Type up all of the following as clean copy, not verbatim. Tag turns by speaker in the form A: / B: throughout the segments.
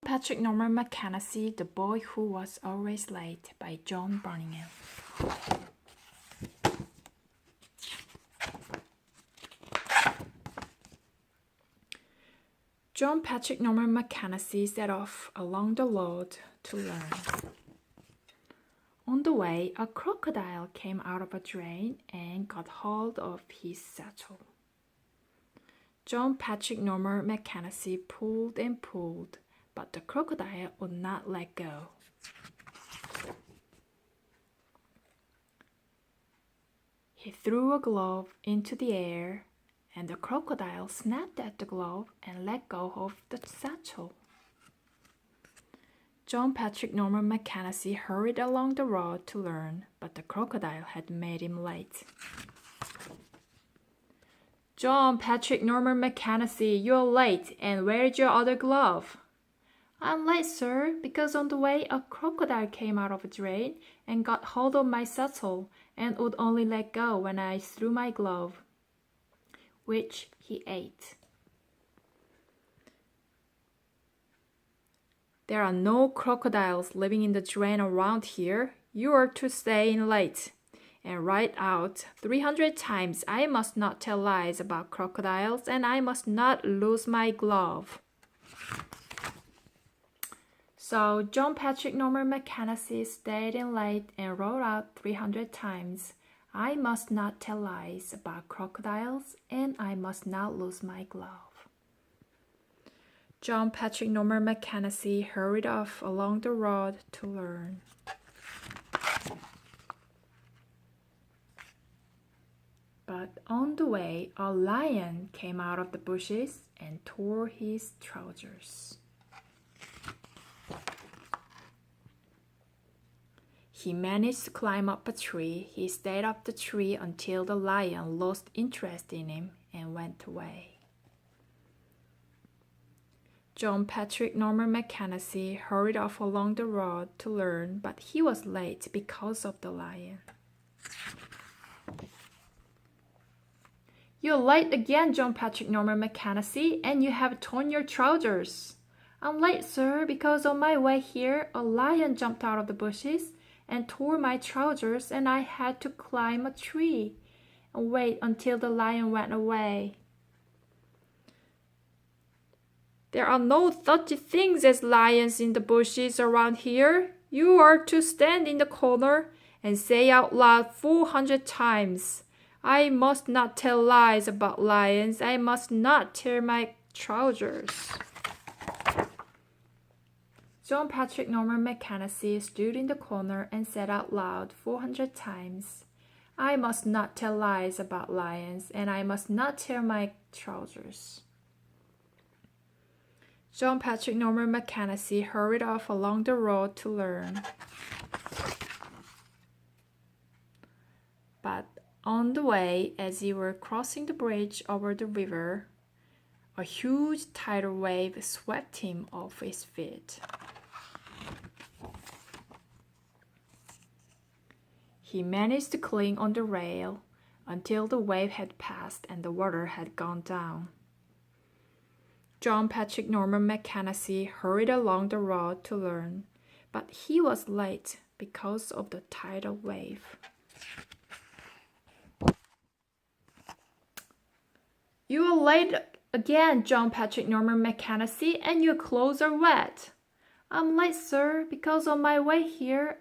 A: Patrick Norman Mchennessy, The Boy Who Was Always Late by John Burningham. John Patrick Norman Mchennessy set off along the road to learn. On the way, a crocodile came out of a drain and got hold of his satchel. John Patrick Norman Mchennessy pulled and pulled, but the crocodile would not let go. He threw a glove into the air, and the crocodile snapped at the glove and let go of the satchel. John Patrick Norman Mchennessy hurried along the road to learn, but the crocodile had made him late. John Patrick Norman Mchennessy, you're late, and where's your other glove? I'm late, sir, because on the way a crocodile came out of a drain and got hold of my satchel and would only let go when I threw my glove, which he ate. There are no crocodiles living in the drain around here. You are to stay in late. And write out 300 times, I must not tell lies about crocodiles and I must not lose my glove. So John Patrick Norman Mchennessy stayed in late and wrote out 300 times, I must not tell lies about crocodiles and I must not lose my glove. John Patrick Norman Mchennessy hurried off along the road to learn. But on the way, a lion came out of the bushes and tore his trousers. He managed to climb up a tree. He stayed up the tree until the lion lost interest in him and went away. John Patrick Norman Mchennessy hurried off along the road to learn, but he was late because of the lion. You're late again, John Patrick Norman Mchennessy, and you have torn your trousers. I'm late, sir, because on my way here, a lion jumped out of the bushes and tore my trousers, and I had to climb a tree and wait until the lion went away. There are no such things as lions in the bushes around here. You are to stand in the corner and say out loud 400 times, I must not tell lies about lions. I must not tear my trousers. John Patrick Norman Mchennessy stood in the corner and said out loud 400 times, I must not tell lies about lions, and I must not tear my trousers. John Patrick Norman Mchennessy hurried off along the road to learn. But on the way, as he were crossing the bridge over the river, a huge tidal wave swept him off his feet. He managed to cling on the rail until the wave had passed and the water had gone down. John Patrick Norman Mchennessy hurried along the road to learn, but he was late because of the tidal wave. You are late again, John Patrick Norman Mchennessy, and your clothes are wet. I'm late, sir, because on my way here,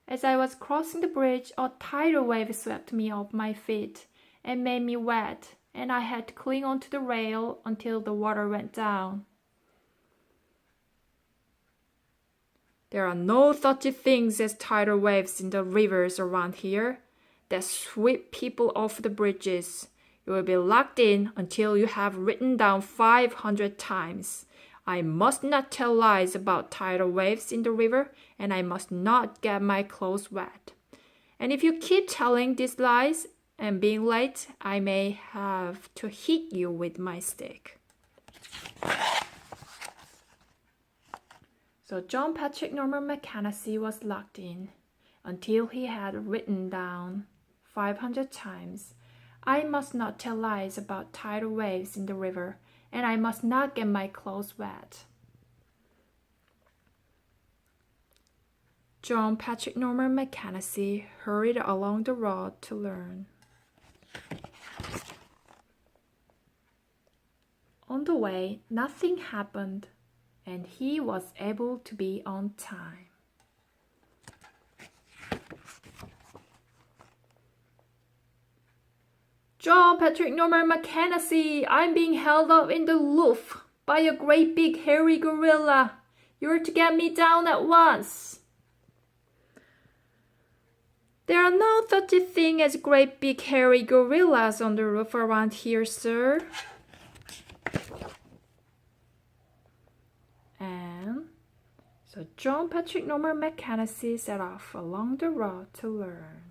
A: as I was crossing the bridge, a tidal wave swept me off my feet and made me wet, and I had to cling onto the rail until the water went down. There are no such things as tidal waves in the rivers around here that sweep people off the bridges. You will be locked in until you have written down 500 times. I must not tell lies about tidal waves in the river, and I must not get my clothes wet. And if you keep telling these lies and being late, I may have to hit you with my stick. So John Patrick Norman Mchennessy was locked in until he had written down 500 times, I must not tell lies about tidal waves in the river, and I must not get my clothes wet. John Patrick Norman Mchennessy hurried along the road to learn. On the way, nothing happened, and he was able to be on time. John Patrick Norman Mchennessy, I'm being held up in the Louvre by a great big hairy gorilla. You're to get me down at once. There are no such a thing as great big hairy gorillas on the roof around here, sir. And so John Patrick Norman Mchennessy set off along the road to learn.